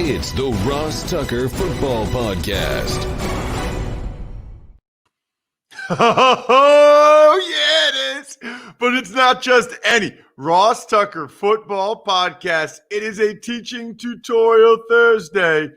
It's the Ross Tucker Football Podcast. Oh, yeah, it is. But it's not just any Ross Tucker Football Podcast. It is a teaching tutorial Thursday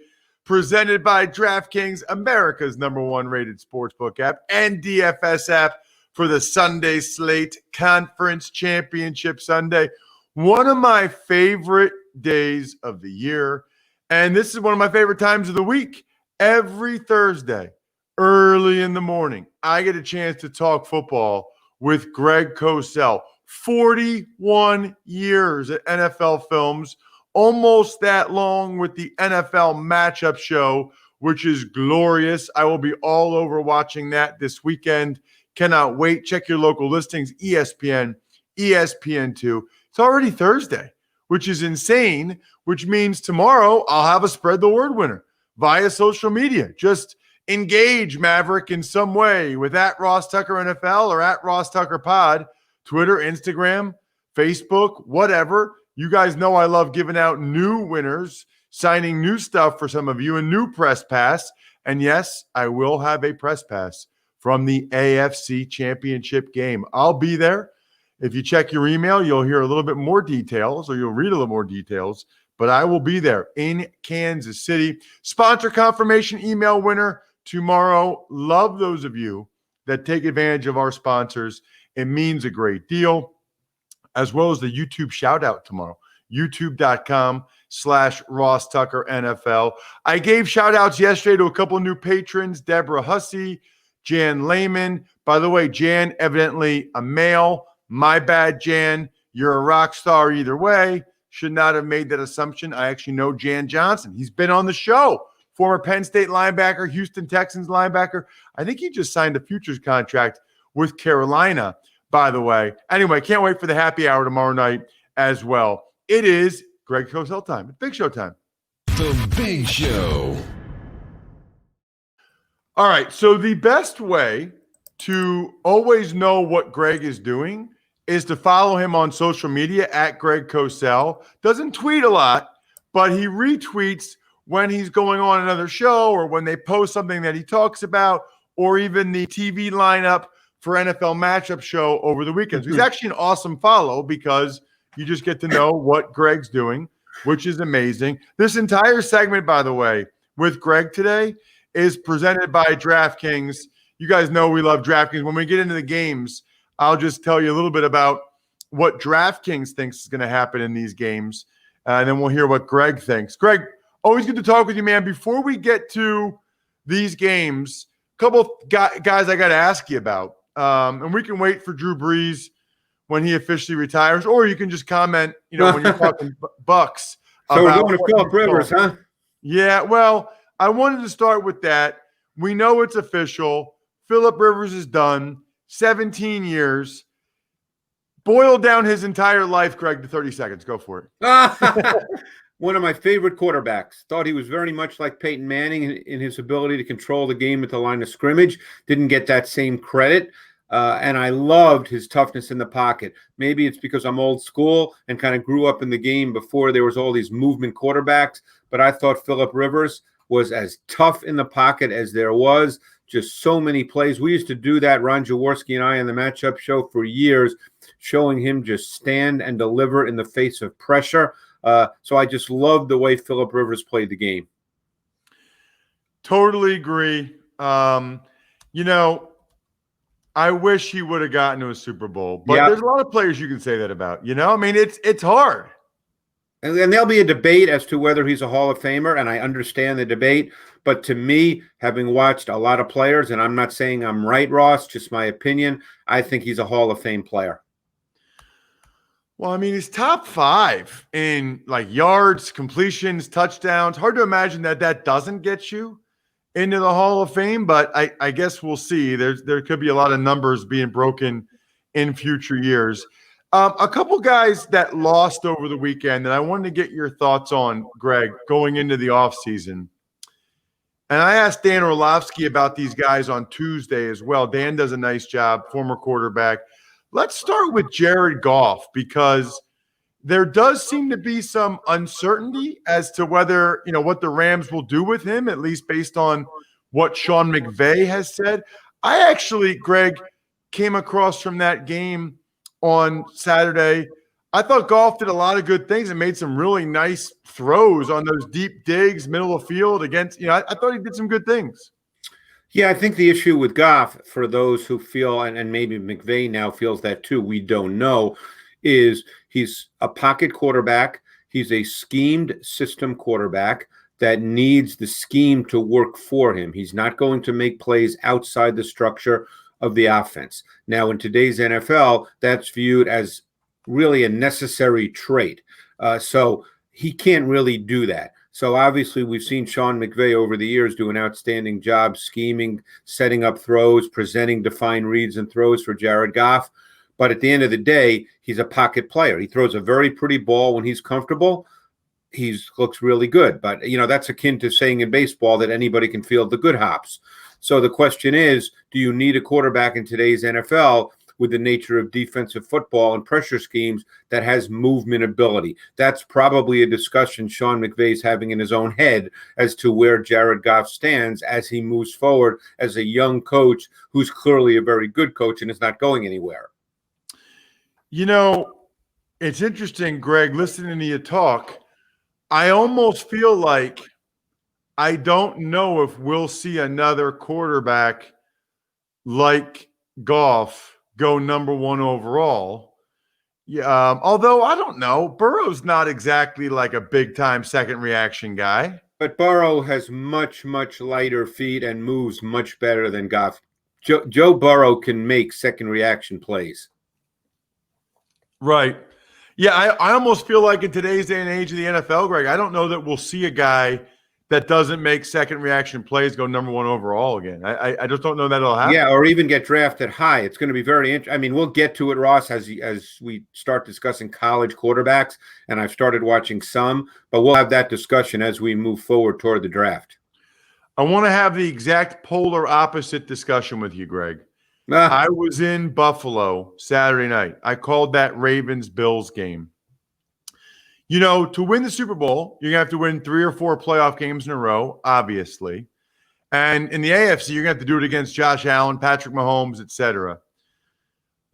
presented by DraftKings, America's #1 rated sportsbook app, and DFS app for the Sunday slate, Conference Championship Sunday. One of my favorite days of the year. And this is one of my favorite times of the week. Every Thursday, early in the morning, I get a chance to talk football with Greg Cosell. 41 years at NFL Films, almost that long with the NFL Matchup Show, which is glorious. I will be all over watching that this weekend. Cannot wait. Check your local listings, ESPN, ESPN2. It's already Thursday, which is insane, which means tomorrow I'll have a spread the word winner via social media. Just engage Maverick in some way with at Ross Tucker NFL or at RossTuckerPod, Twitter, Instagram, Facebook, whatever. You guys know I love giving out new winners, signing new stuff for some of you, a new press pass. And yes, I will have a press pass from the AFC Championship game. I'll be there. If you check your email, you'll hear a little bit more details or you'll read a little more details, but I will be there in Kansas City. Sponsor confirmation email winner tomorrow. Love those of you that take advantage of our sponsors. It means a great deal, as well as the YouTube shout out tomorrow, youtube.com/RossTuckerNFL. I gave shout outs yesterday to a couple of new patrons, Deborah Hussey, Jan Lehman. By the way, Jan, evidently a male. My bad, Jan. You're a rock star either way. Should not have made that assumption. I actually know Jan Johnson. He's been on the show. Former Penn State linebacker, Houston Texans linebacker. I think he just signed a futures contract with Carolina, by the way. Anyway, can't wait for the happy hour tomorrow night as well. It is Greg Cosell time. It's Big Show time. The Big Show. All right, so the best way to always know what Greg is doing is to follow him on social media at Greg Cosell. Doesn't tweet a lot, but he retweets when he's going on another show or when they post something that he talks about, or even the TV lineup for NFL Matchup Show over the weekends. He's actually an awesome follow because you just get to know what Greg's doing, which is amazing. This entire segment, by the way, with Greg today is presented by DraftKings. You guys know we love DraftKings. When we get into the games, I'll just tell you a little bit about what DraftKings thinks is going to happen in these games, and then we'll hear what Greg thinks. Greg, always good to talk with you, man. Before we get to these games, a couple guys I got to ask you about, and we can wait for Drew Brees when he officially retires, or you can just comment, when you're talking Bucks. So we're going to Philip Rivers, huh? Yeah, well, I wanted to start with that. We know it's official. Philip Rivers is done. 17 years. Boil down his entire life, Greg, to 30 seconds. Go for it. One of my favorite quarterbacks. Thought he was very much like Peyton Manning in his ability to control the game at the line of scrimmage. Didn't get that same credit. And I loved his toughness in the pocket. Maybe it's because I'm old school and kind of grew up in the game before there was all these movement quarterbacks. But I thought Philip Rivers was as tough in the pocket as there was. Just so many plays. We used to do that, Ron Jaworski and I, on the Matchup Show for years, showing him just stand and deliver in the face of pressure. So I just loved the way Philip Rivers played the game. Totally agree. I wish he would have gotten to a Super Bowl, but there's a lot of players you can say that about. I mean, it's hard. And there'll be a debate as to whether he's a Hall of Famer, and I understand the debate. But to me, having watched a lot of players, and I'm not saying I'm right, Ross, just my opinion, I think he's a Hall of Fame player. Well, I mean, he's top 5 in yards, completions, touchdowns. Hard to imagine that doesn't get you into the Hall of Fame, but I guess we'll see. There could be a lot of numbers being broken in future years. A couple guys that lost over the weekend that I wanted to get your thoughts on, Greg, going into the offseason. And I asked Dan Orlovsky about these guys on Tuesday as well. Dan does a nice job, former quarterback. Let's start with Jared Goff because, there does seem to be some uncertainty as to whether, what the Rams will do with him, at least based on what Sean McVay has said. I actually, Greg, came across from that game on Saturday. I thought Goff did a lot of good things and made some really nice throws on those deep digs, middle of field against, I thought he did some good things. Yeah, I think the issue with Goff, for those who feel, and maybe McVay now feels that too, we don't know, is he's a pocket quarterback. He's a schemed system quarterback that needs the scheme to work for him. He's not going to make plays outside the structure of the offense. Now, in today's NFL, that's viewed as really a necessary trait. So he can't really do that. So obviously we've seen Sean McVay over the years do an outstanding job scheming, setting up throws, presenting defined reads and throws for Jared Goff. But at the end of the day, he's a pocket player. He throws a very pretty ball when he's comfortable. He looks really good. But, that's akin to saying in baseball that anybody can field the good hops. So the question is, do you need a quarterback in today's NFL with the nature of defensive football and pressure schemes that has movement ability? That's probably a discussion Sean McVay's having in his own head as to where Jared Goff stands as he moves forward as a young coach who's clearly a very good coach and is not going anywhere. It's interesting, Greg, listening to you talk. I almost feel like I don't know if we'll see another quarterback like Goff go number one overall. Yeah, although I don't know. Burrow's not exactly like a big-time second reaction guy. But Burrow has much, much lighter feet and moves much better than Goff. Joe Burrow can make second reaction plays. Right. Yeah, I almost feel like in today's day and age of the NFL, Greg, I don't know that we'll see a guy that doesn't make second reaction plays go number one overall again. I just don't know that it'll happen. Yeah, or even get drafted high. It's going to be very interesting. I mean, we'll get to it, Ross, as we start discussing college quarterbacks, and I've started watching some, but we'll have that discussion as we move forward toward the draft. I want to have the exact polar opposite discussion with you, Greg. I was in Buffalo Saturday night. I called that Ravens-Bills game. To win the Super Bowl, you're going to have to win 3 or 4 playoff games in a row, obviously. And in the AFC, you're going to have to do it against Josh Allen, Patrick Mahomes, etc.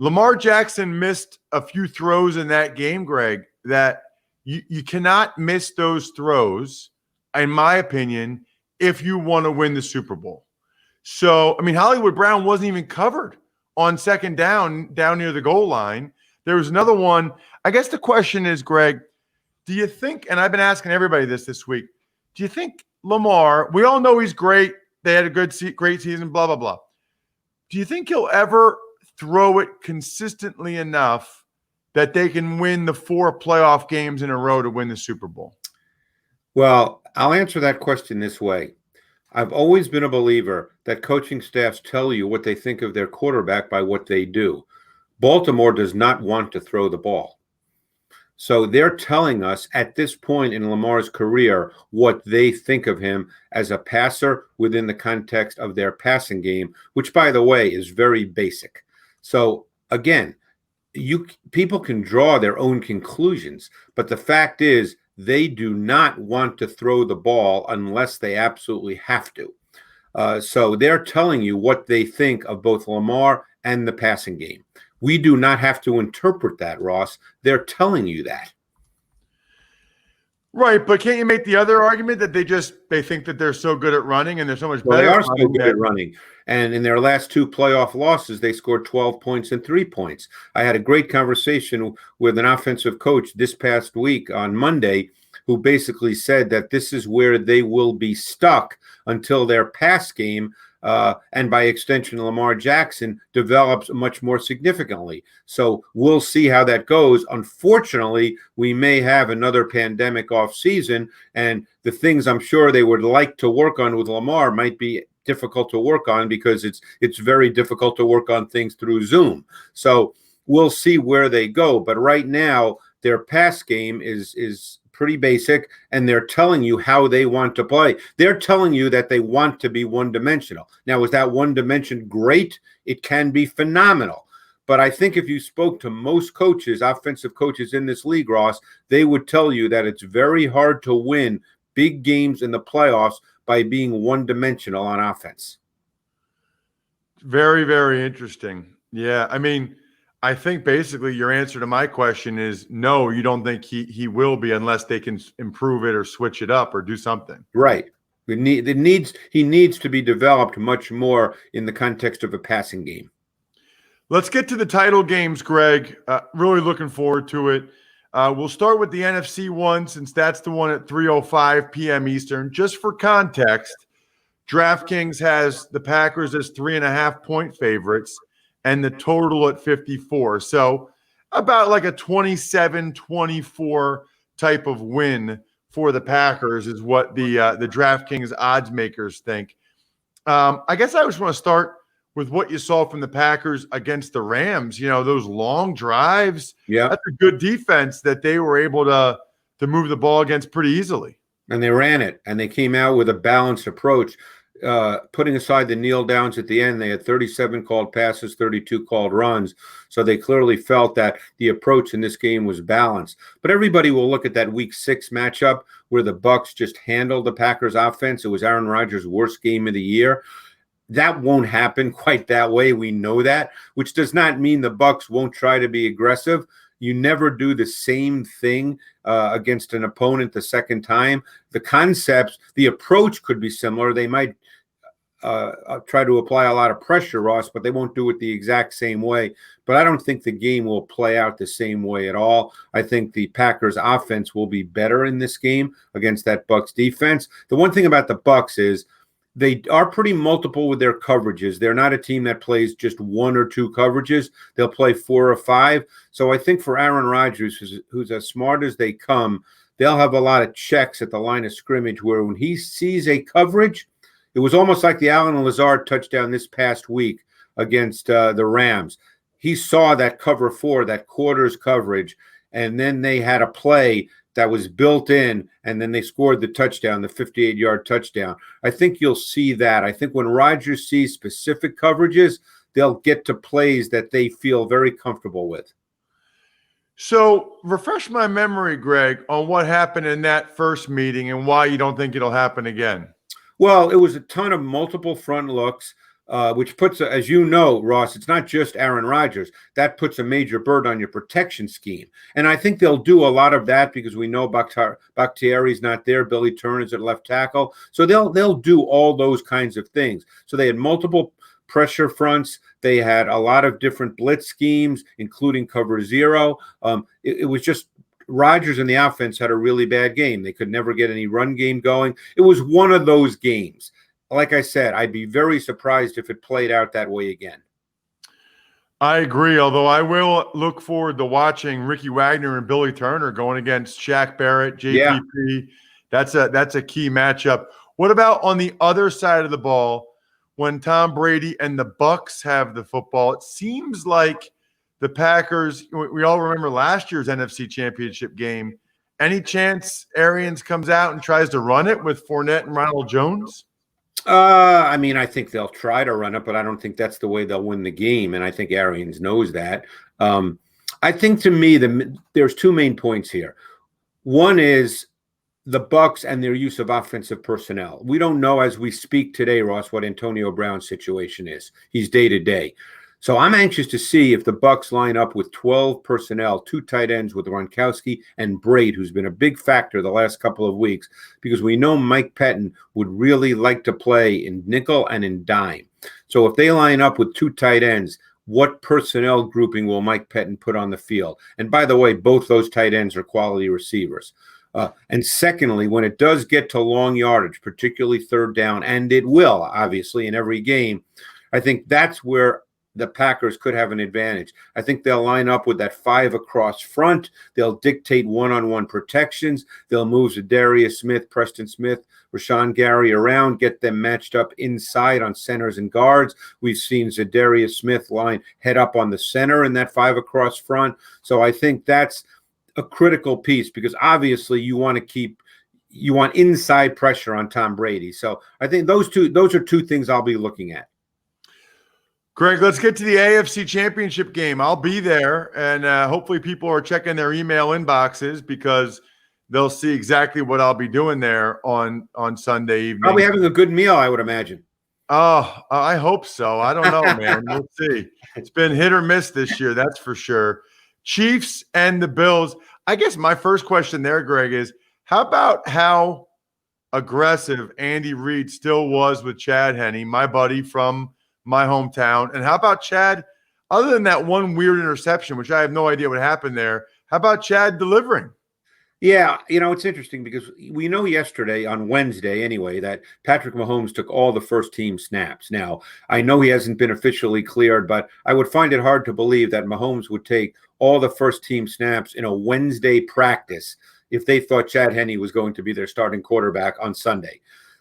Lamar Jackson missed a few throws in that game, Greg, that you cannot miss those throws, in my opinion, if you want to win the Super Bowl. So, Hollywood Brown wasn't even covered on second down near the goal line. There was another one. I guess the question is, Greg, do you think, and I've been asking everybody this week, do you think Lamar, we all know he's great, they had a great season, blah, blah, blah. Do you think he'll ever throw it consistently enough that they can win the 4 playoff games in a row to win the Super Bowl? Well, I'll answer that question this way. I've always been a believer that coaching staffs tell you what they think of their quarterback by what they do. Baltimore does not want to throw the ball. So they're telling us at this point in Lamar's career what they think of him as a passer within the context of their passing game, which, by the way, is very basic. So again, people can draw their own conclusions, but the fact is they do not want to throw the ball unless they absolutely have to. So they're telling you what they think of both Lamar and the passing game. We do not have to interpret that, Ross. They're telling you that. Right, but can't you make the other argument that they think that they're so good at running and they're so much better? Well, they are so good at running. And in their last 2 playoff losses, they scored 12 points and 3 points. I had a great conversation with an offensive coach this past week on Monday who basically said that this is where they will be stuck until their pass game and by extension, Lamar Jackson develops much more significantly. So we'll see how that goes. Unfortunately, we may have another pandemic off season, and the things I'm sure they would like to work on with Lamar might be difficult to work on because it's very difficult to work on things through Zoom. So we'll see where they go. But right now, their pass game is pretty basic, and they're telling you how they want to play. They're telling you that they want to be one-dimensional. Now, is that one dimension great? It can be phenomenal. But I think if you spoke to most coaches, offensive coaches in this league, Ross, they would tell you that it's very hard to win big games in the playoffs by being one-dimensional on offense. Very, very interesting. Yeah, I mean, I think basically your answer to my question is no, you don't think he will be unless they can improve it or switch it up or do something. Right. He needs to be developed much more in the context of a passing game. Let's get to the title games, Greg. Really looking forward to it. We'll start with the NFC one since that's the one at 3:05 p.m. Eastern. Just for context, DraftKings has the Packers as 3.5-point favorites and the total at 54. So about like a 27-24 type of win for the Packers is what the DraftKings odds makers think. I guess I just want to start with what you saw from the Packers against the Rams. You know, those long drives. Yeah. That's a good defense that they were able to move the ball against pretty easily. And they ran it, and they came out with a balanced approach. Putting aside the kneel downs at the end, they had 37 called passes, 32 called runs. So they clearly felt that the approach in this game was balanced. But everybody will look at that Week 6 matchup where the Bucs just handled the Packers offense. It was Aaron Rodgers' worst game of the year. That won't happen quite that way. We know that, which does not mean the Bucs won't try to be aggressive. You never do the same thing against an opponent the second time. The concepts, the approach could be similar. They might try to apply a lot of pressure, Ross, but they won't do it the exact same way. But I don't think the game will play out the same way at all. I think the Packers offense will be better in this game against that Bucs defense. The one thing about the Bucs is they are pretty multiple with their coverages. They're not a team that plays just one or two coverages. They'll play 4 or 5. So I think for Aaron Rodgers, who's as smart as they come, they'll have a lot of checks at the line of scrimmage where when he sees a coverage, it was almost like the Allen Lazard touchdown this past week against the Rams. He saw that cover 4, that quarters coverage, and then they had a play that was built in, and then they scored the touchdown, the 58-yard touchdown. I think you'll see that. I think when Rodgers sees specific coverages, they'll get to plays that they feel very comfortable with. So refresh my memory, Greg, on what happened in that first meeting and why you don't think it'll happen again. Well, it was a ton of multiple front looks, which puts, as you know, Ross, it's not just Aaron Rodgers. That puts a major burden on your protection scheme. And I think they'll do a lot of that because we know Bakhtiari's not there. Billy Turner's at left tackle. So they'll do all those kinds of things. So they had multiple pressure fronts. They had a lot of different blitz schemes, including cover 0. It was just Rodgers and the offense had a really bad game. They could never get any run game going. It was one of those games. Like I said, I'd be very surprised if it played out that way again. I agree, although I will look forward to watching Ricky Wagner and Billy Turner going against Shaq Barrett, JPP. Yeah. That's a key matchup. What about on the other side of the ball when Tom Brady and the Bucs have the football? It seems like the Packers, we all remember last year's NFC Championship game. Any chance Arians comes out and tries to run it with Fournette and Ronald Jones? I mean, I think they'll try to run it, but I don't think that's the way they'll win the game, and I think Arians knows that. I think to me, there's 2 main points here. One is the Bucs and their use of offensive personnel. We don't know as we speak today, Ross, what Antonio Brown's situation is. He's day to day. So I'm anxious to see if the Bucs line up with 12 personnel, 2 tight ends with Gronkowski and Braid, who's been a big factor the last couple of weeks, because we know Mike Pettin would really like to play in nickel and in dime. So if they line up with 2 tight ends, what personnel grouping will Mike Pettin put on the field? And by the way, both those tight ends are quality receivers. And secondly, when it does get to long yardage, particularly third down, and it will, obviously, in every game, I think that's where the Packers could have an advantage. I think they'll line up with that 5 across front. They'll dictate one-on-one protections. They'll move Zadarius Smith, Preston Smith, Rashawn Gary around, get them matched up inside on centers and guards. We've seen Zadarius Smith line head up on the center in that 5 across front. So I think that's a critical piece because obviously you want inside pressure on Tom Brady. So I think those are 2 things I'll be looking at. Greg, let's get to the AFC Championship game. I'll be there, and hopefully people are checking their email inboxes because they'll see exactly what I'll be doing there on Sunday evening. Probably having a good meal, I would imagine. Oh, I hope so. I don't know, man. We'll see. It's been hit or miss this year, that's for sure. Chiefs and the Bills. I guess my first question there, Greg, is how about how aggressive Andy Reid still was with Chad Henne, my buddy from my hometown? And how about Chad, other than that one weird interception, which I have no idea what happened there, how about Chad delivering? Yeah, it's interesting because we know yesterday, on Wednesday anyway, that Patrick Mahomes took all the first-team snaps. Now, I know he hasn't been officially cleared, but I would find it hard to believe that Mahomes would take all the first-team snaps in a Wednesday practice if they thought Chad Henne was going to be their starting quarterback on Sunday.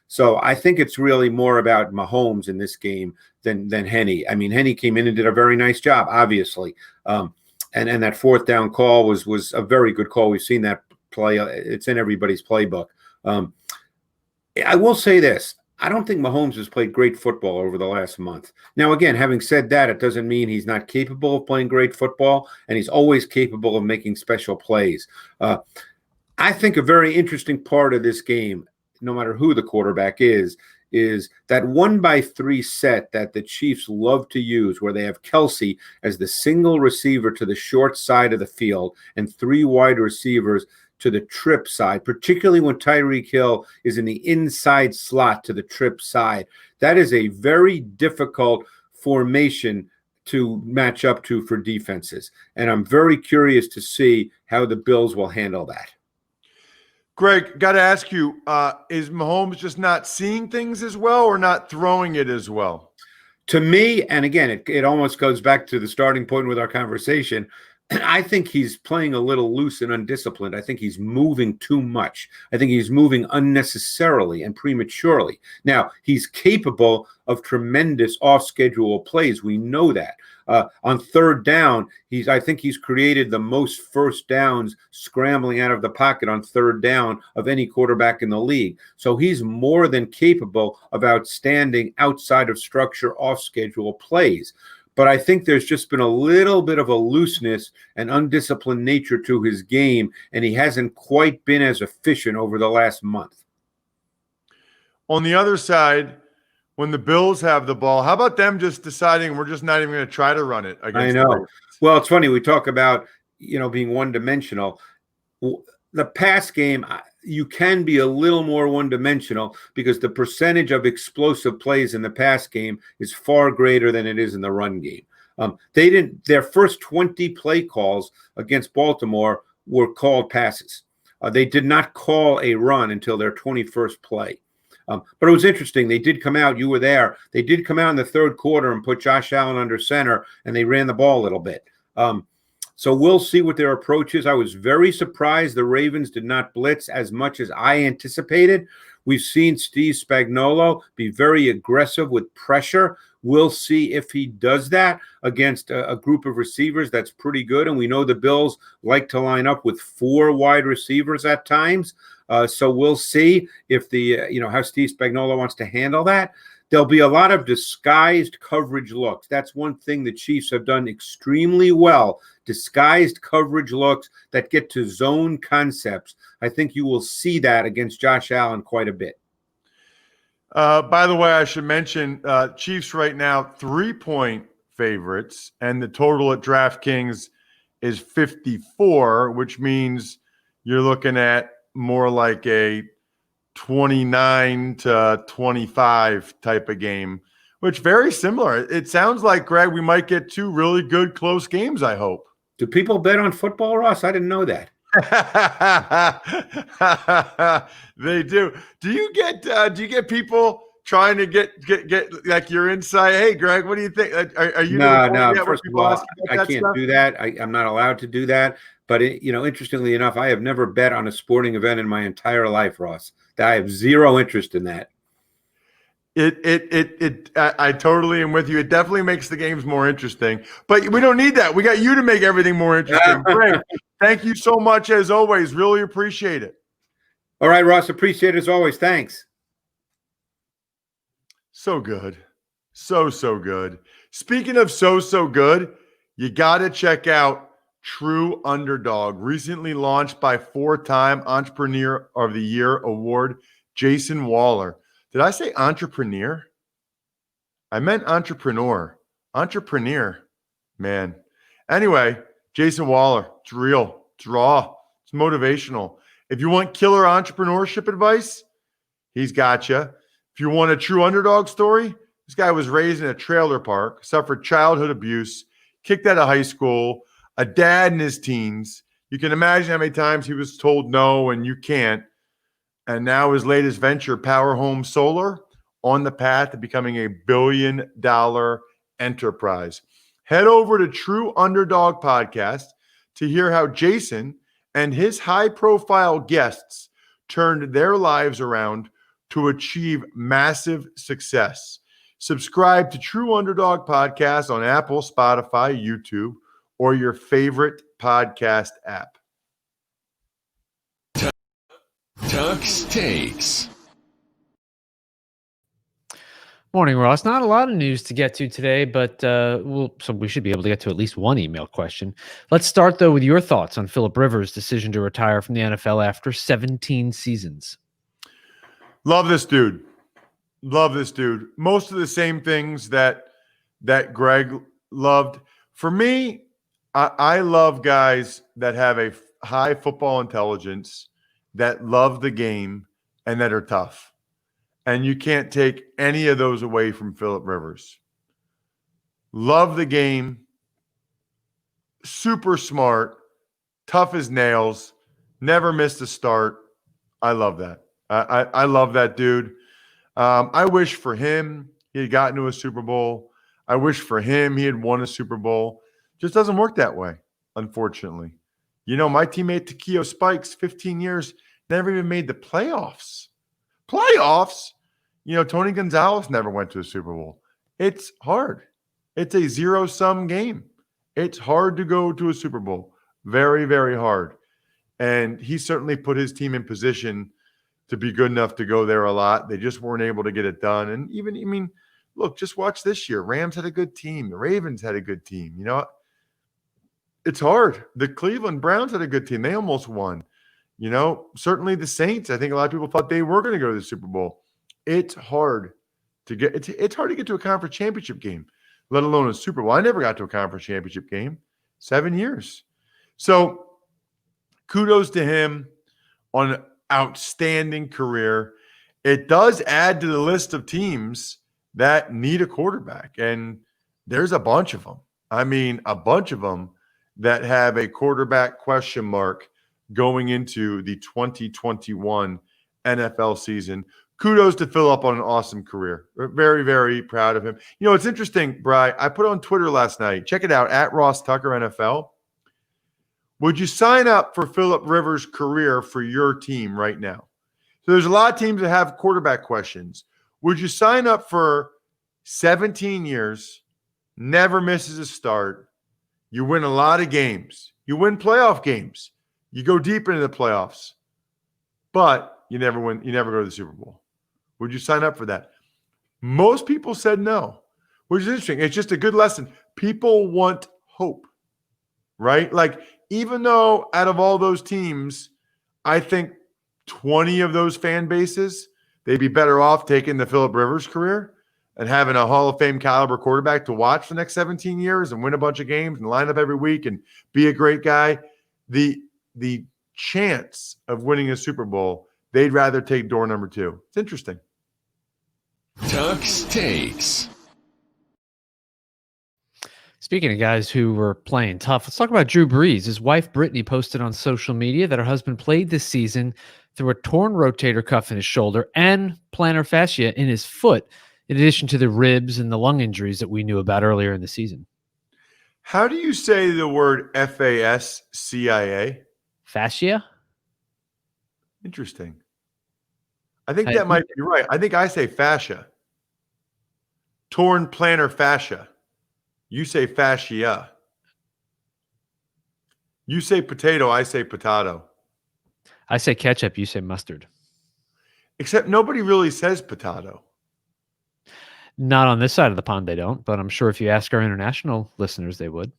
So I think it's really more about Mahomes in this game than Henne. I mean, Henne came in and did a very nice job, obviously. And that fourth down call was a very good call. We've seen that play. It's in everybody's playbook. I will say this. I don't think Mahomes has played great football over the last month. Now, again, having said that, it doesn't mean he's not capable of playing great football, and he's always capable of making special plays. I think a very interesting part of this game, no matter who the quarterback is that 1-by-3 set that the Chiefs love to use, where they have Kelsey as the single receiver to the short side of the field and 3 wide receivers to the trip side, particularly when Tyreek Hill is in the inside slot to the trip side. That is a very difficult formation to match up to for defenses. And I'm very curious to see how the Bills will handle that. Greg, got to ask you, is Mahomes just not seeing things as well or not throwing it as well? To me, and again, it almost goes back to the starting point with our conversation, I think he's playing a little loose and undisciplined. I think he's moving too much. I think he's moving unnecessarily and prematurely. Now, he's capable of tremendous off-schedule plays. We know that. On third down, I think he's created the most first downs scrambling out of the pocket on third down of any quarterback in the league. So he's more than capable of outstanding outside of structure off-schedule plays. But I think there's just been a little bit of a looseness and undisciplined nature to his game, and he hasn't quite been as efficient over the last month. On the other side, when the Bills have the ball, how about them just deciding we're just not even going to try to run it against I know. Well, it's funny. We talk about, being one-dimensional. The pass game, you can be a little more one-dimensional because the percentage of explosive plays in the pass game is far greater than it is in the run game. Their first 20 play calls against Baltimore were called passes. They did not call a run until their 21st play. But it was interesting. They did come out. You were there. They did come out in the third quarter and put Josh Allen under center, and they ran the ball a little bit. So we'll see what their approach is. I was very surprised the Ravens did not blitz as much as I anticipated. We've seen Steve Spagnuolo be very aggressive with pressure. We'll see if he does that against a group of receivers that's pretty good. And we know the Bills like to line up with 4 wide receivers at times. So we'll see if how Steve Spagnuolo wants to handle that. There'll be a lot of disguised coverage looks. That's one thing the Chiefs have done extremely well, disguised coverage looks that get to zone concepts. I think you will see that against Josh Allen quite a bit. By the way, I should mention Chiefs right now 3-point favorites, and the total at DraftKings is 54, which means you're looking at more like a 29-25 type of game, which very similar. It sounds like, Greg, we might get 2 really good close games, I hope. Do people bet on football, Ross? I didn't know that. They do. Do you get people trying to get like your insight? Hey, Greg, what do you think? Are you no? First of all, I can't do that. I'm not allowed to do that. But interestingly enough, I have never bet on a sporting event in my entire life, Ross. I have zero interest in that. I totally am with you. It definitely makes the games more interesting, but we don't need that. We got you to make everything more interesting. Greg, thank you so much as always. Really appreciate it. All right, Ross, appreciate it as always. Thanks. So good. So good. Speaking of so good, you got to check out True Underdog, recently launched by four-time Entrepreneur of the Year award, Jason Waller. Did I say entrepreneur? I meant entrepreneur. Entrepreneur, man. Anyway, Jason Waller, it's real. It's raw. It's motivational. If you want killer entrepreneurship advice, he's got you. If you want a true underdog story, this guy was raised in a trailer park, suffered childhood abuse, kicked out of high school, a dad in his teens. You can imagine how many times he was told no and you can't. And now his latest venture, Power Home Solar, on the path to becoming a $1 billion enterprise. Head over to True Underdog Podcast to hear how Jason and his high-profile guests turned their lives around to achieve massive success. Subscribe to True Underdog Podcast on Apple, Spotify, YouTube, or your favorite podcast app. Tuck's Takes. Morning, Ross. Not a lot of news to get to today, but so we should be able to get to at least one email question. Let's start, though, with your thoughts on Philip Rivers' decision to retire from the NFL after 17 seasons. Love this dude. Most of the same things that Greg loved. For me, I love guys that have a high football intelligence, that love the game, and that are tough. And you can't take any of those away from Philip Rivers. Love the game, super smart, tough as nails, never missed a start. I love that. I love that dude. I wish for him he had gotten to a Super Bowl. I wish for him he had won a Super Bowl. Just doesn't work that way, unfortunately. You know, my teammate Takeo Spikes, 15 years, never even made the playoffs. Playoffs? You know, Tony Gonzalez never went to a Super Bowl. It's hard. It's a zero-sum game. It's hard to go to a Super Bowl. Very, very hard. And he certainly put his team in position to be good enough to go there a lot. They just weren't able to get it done. And even, I mean, look, just watch this year. Rams had a good team. The Ravens had a good team. You know, it's hard. The Cleveland Browns had a good team. They almost won. You know, certainly the Saints, I think a lot of people thought they were going to go to the Super Bowl. It's hard to get it's hard to get to a conference championship game, let alone a Super Bowl. I never got to a conference championship game. 7 years. So kudos to him on an outstanding career. It does add to the list of teams that need a quarterback. And there's a bunch of them. I mean, a bunch of them that have a quarterback question mark going into the 2021 NFL season. Kudos to Philip on an awesome career. We're very, very proud of him. You know, it's interesting, Bri. I put on Twitter last night. Check it out, at RossTuckerNFL. Would you sign up for Philip Rivers' career for your team right now? So there's a lot of teams that have quarterback questions. Would you sign up for 17 years, never misses a start, you win a lot of games, you win playoff games, you go deep into the playoffs, but you never win, you never go to the Super Bowl? Would you sign up for that? Most people said no, which is interesting. It's just a good lesson. People want hope, right? Like, even though out of all those teams, I think 20 of those fan bases, they'd be better off taking the Philip Rivers career and having a Hall of Fame caliber quarterback to watch for the next 17 years and win a bunch of games and line up every week and be a great guy. The chance of winning a Super Bowl, they'd rather take door number 2. It's interesting. Tuck's Takes. Speaking of guys who were playing tough, let's talk about Drew Brees. His wife, Brittany, posted on social media that her husband played this season through a torn rotator cuff in his shoulder and plantar fascia in his foot, in addition to the ribs and the lung injuries that we knew about earlier in the season. How do you say the word Fascia? Fascia? Interesting. I think that might be right. I think I say fascia. Torn plantar fascia. You say fascia. You say potato, I say potato. I say ketchup, you say mustard. Except nobody really says potato. Not on this side of the pond, they don't, but I'm sure if you ask our international listeners, they would.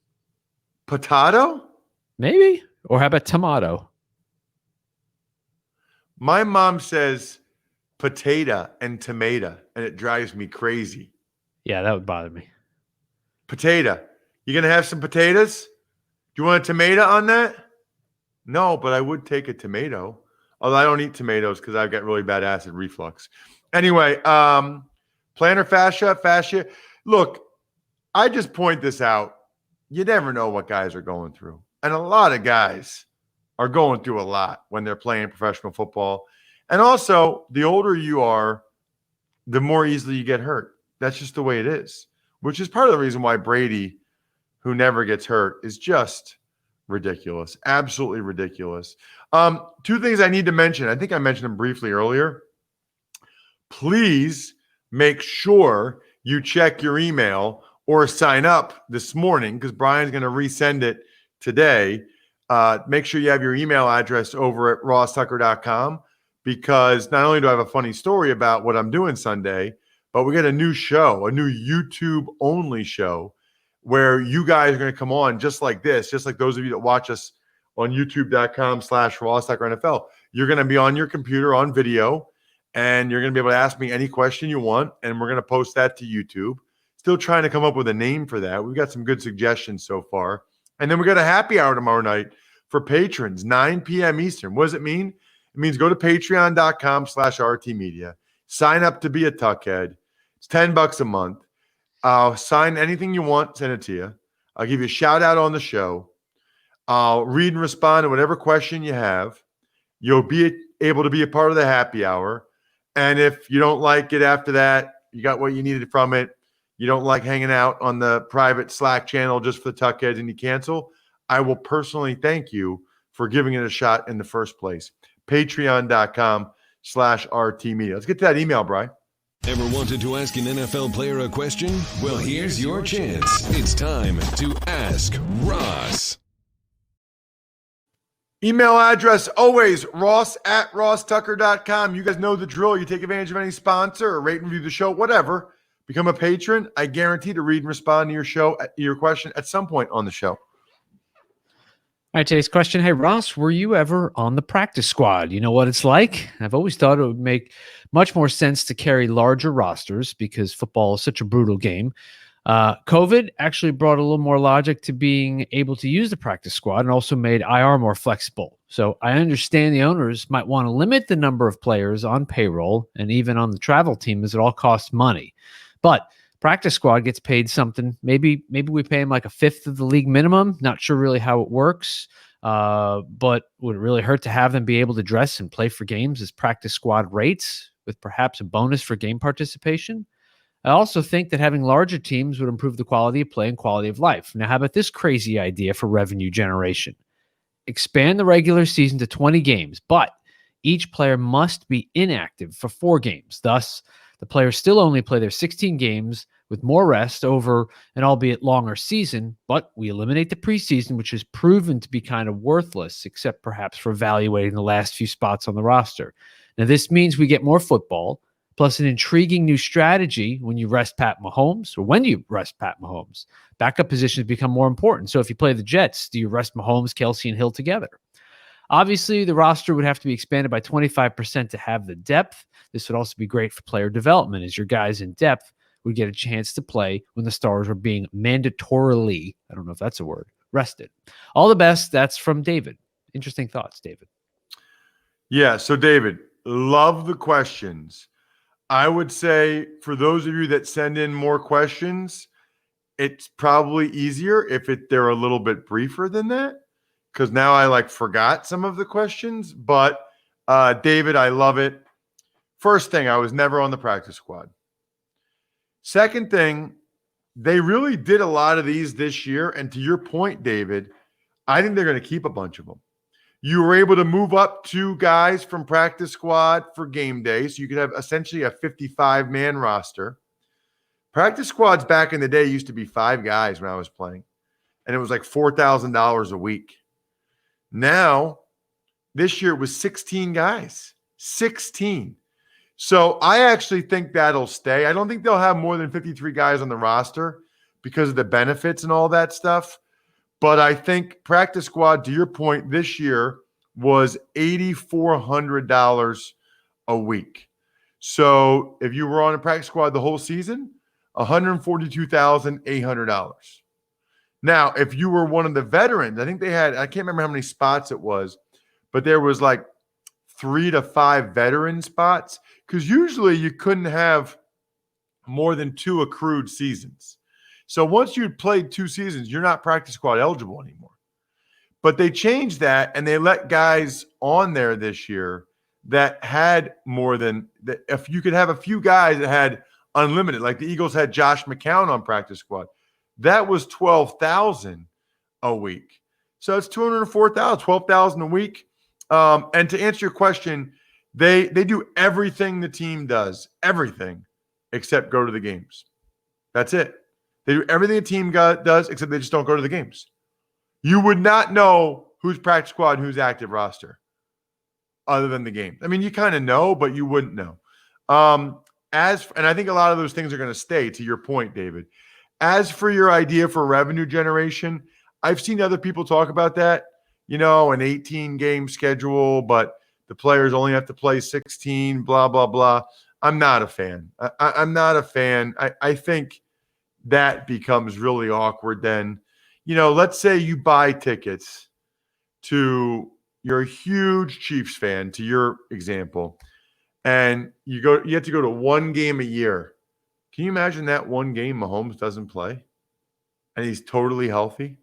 Potato? Maybe. Or how about tomato? My mom says potato and tomato, and it drives me crazy. Yeah, that would bother me. Potato. You going to have some potatoes? Do you want a tomato on that? No, but I would take a tomato. Although I don't eat tomatoes because I've got really bad acid reflux. Anyway, plantar fascia. Look, I just point this out. You never know what guys are going through. And a lot of guys are going through a lot when they're playing professional football. And also, the older you are, the more easily you get hurt. That's just the way it is, which is part of the reason why Brady, who never gets hurt, is just ridiculous. Absolutely ridiculous. Two things I need to mention. I think I mentioned them briefly earlier. Please make sure you check your email or sign up this morning because Brian's going to resend it today. Make sure you have your email address over at RossTucker.com because not only do I have a funny story about what I'm doing Sunday, but we got a new show, a new YouTube-only show where you guys are going to come on just like this, just like those of you that watch us on youtube.com/RossTuckerNFL. You're going to be on your computer on video, and you're going to be able to ask me any question you want, and we're going to post that to YouTube. Still trying to come up with a name for that. We've got some good suggestions so far. And then we got a happy hour tomorrow night for patrons, 9 p.m. Eastern. What does it mean? It means go to patreon.com/RTmedia. Sign up to be a Tuckhead. It's $10 a month. Sign anything you want, send it to you. I'll give you a shout out on the show. I'll read and respond to whatever question you have. You'll be able to be a part of the happy hour. And if you don't like it after that, you got what you needed from it. You don't like hanging out on the private Slack channel just for the Tuckheads and you cancel, I will personally thank you for giving it a shot in the first place. Patreon.com/RTmedia. Let's get to that email, Brian. Ever wanted to ask an NFL player a question? Well, here's your chance. It's time to Ask Ross. Email address always ross@rosstucker.com. You guys know the drill. You take advantage of any sponsor or rate and review the show, whatever. Become a patron. I guarantee to read and respond to your question at some point on the show. All right, today's question. Hey, Ross, were you ever on the practice squad? You know what it's like? I've always thought it would make much more sense to carry larger rosters because football is such a brutal game. COVID actually brought a little more logic to being able to use the practice squad and also made IR more flexible. So I understand the owners might want to limit the number of players on payroll and even on the travel team as it all costs money. But practice squad gets paid something. Maybe we pay them like a fifth of the league minimum. Not sure really how it works. But would it really hurt to have them be able to dress and play for games as practice squad rates with perhaps a bonus for game participation? I also think that having larger teams would improve the quality of play and quality of life. Now, how about this crazy idea for revenue generation? Expand the regular season to 20 games, but each player must be inactive for 4 games. Thus, the players still only play their 16 games with more rest over an albeit longer season, but we eliminate the preseason, which has proven to be kind of worthless, except perhaps for evaluating the last few spots on the roster. Now, this means we get more football, plus an intriguing new strategy when you rest Pat Mahomes, or when you rest Pat Mahomes. Backup positions become more important. So if you play the Jets, do you rest Mahomes, Kelsey, and Hill together? Obviously, the roster would have to be expanded by 25% to have the depth. This would also be great for player development, as your guys in depth would get a chance to play when the stars are being mandatorily, I don't know if that's a word, rested. All the best. That's from David. Interesting thoughts, David. Yeah, so David, love the questions. I would say for those of you that send in more questions, it's probably easier if they're a little bit briefer than that, because now I forgot some of the questions. But David, I love it. First thing, I was never on the practice squad. Second thing, they really did a lot of these this year. And to your point, David, I think they're going to keep a bunch of them. You were able to move up 2 guys from practice squad for game day. So you could have essentially a 55-man roster. Practice squads back in the day used to be 5 guys when I was playing. And it was like $4,000 a week. Now, this year it was 16 guys. 16. So I actually think that'll stay. I don't think they'll have more than 53 guys on the roster because of the benefits and all that stuff. But I think practice squad, to your point, this year was $8,400 a week. So if you were on a practice squad the whole season, $142,800. Now, if you were one of the veterans, I think they had, I can't remember how many spots it was, but there was like 3 to 5 veteran spots, because usually you couldn't have more than 2 accrued seasons. So once you'd played 2 seasons, you're not practice squad eligible anymore. But they changed that, and they let guys on there this year that had more than that. If you could have a few guys that had unlimited, like the Eagles had Josh McCown on practice squad, that was $12,000 a week. So it's $204,000, $12,000 a week. And to answer your question, they do everything the team does, everything except go to the games. That's it. They do everything a team does except they just don't go to the games. You would not know who's practice squad and who's active roster other than the game. I mean, you kind of know, but you wouldn't know. And I think a lot of those things are going to stay, to your point, David. As for your idea for revenue generation, I've seen other people talk about that, an 18-game schedule, but the players only have to play 16, blah, blah, blah. I'm not a fan. I'm not a fan. I think that becomes really awkward then. Let's say you buy tickets you're a huge Chiefs fan, to your example, and you have to go to one game a year. Can you imagine that one game Mahomes doesn't play and he's totally healthy,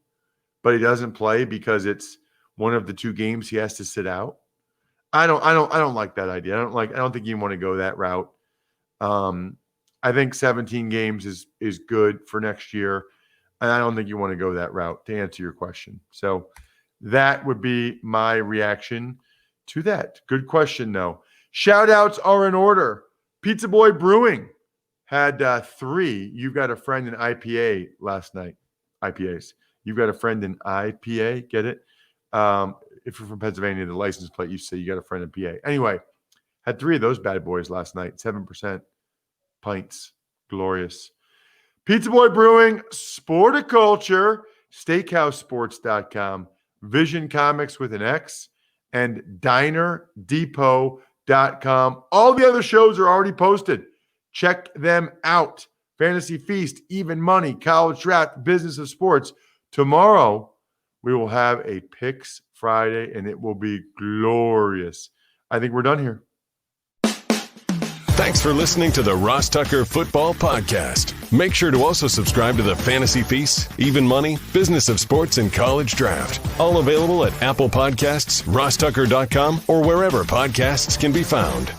but he doesn't play because it's one of the 2 games he has to sit out? I don't like that idea. I don't think you want to go that route. I think 17 games is good for next year. And I don't think you want to go that route, to answer your question. So that would be my reaction to that. Good question, though. Shout outs are in order. Pizza Boy Brewing had 3. You've got a friend in IPA last night. IPAs. You've got a friend in IPA. Get it? If you're from Pennsylvania, the license plate, you say you got a friend in PA. Anyway, had 3 of those bad boys last night. 7% pints. Glorious. Pizza Boy Brewing, Sporticulture, SteakhouseSports.com, Vision Comics with an X, and DinerDepot.com. All the other shows are already posted. Check them out. Fantasy Feast, Even Money, College Draft, Business of Sports. Tomorrow, we will have a Picks Friday, and it will be glorious. I think we're done here. Thanks for listening to the Ross Tucker Football Podcast. Make sure to also subscribe to the Fantasy Feast, Even Money, Business of Sports, and College Draft. All available at Apple Podcasts, RossTucker.com, or wherever podcasts can be found.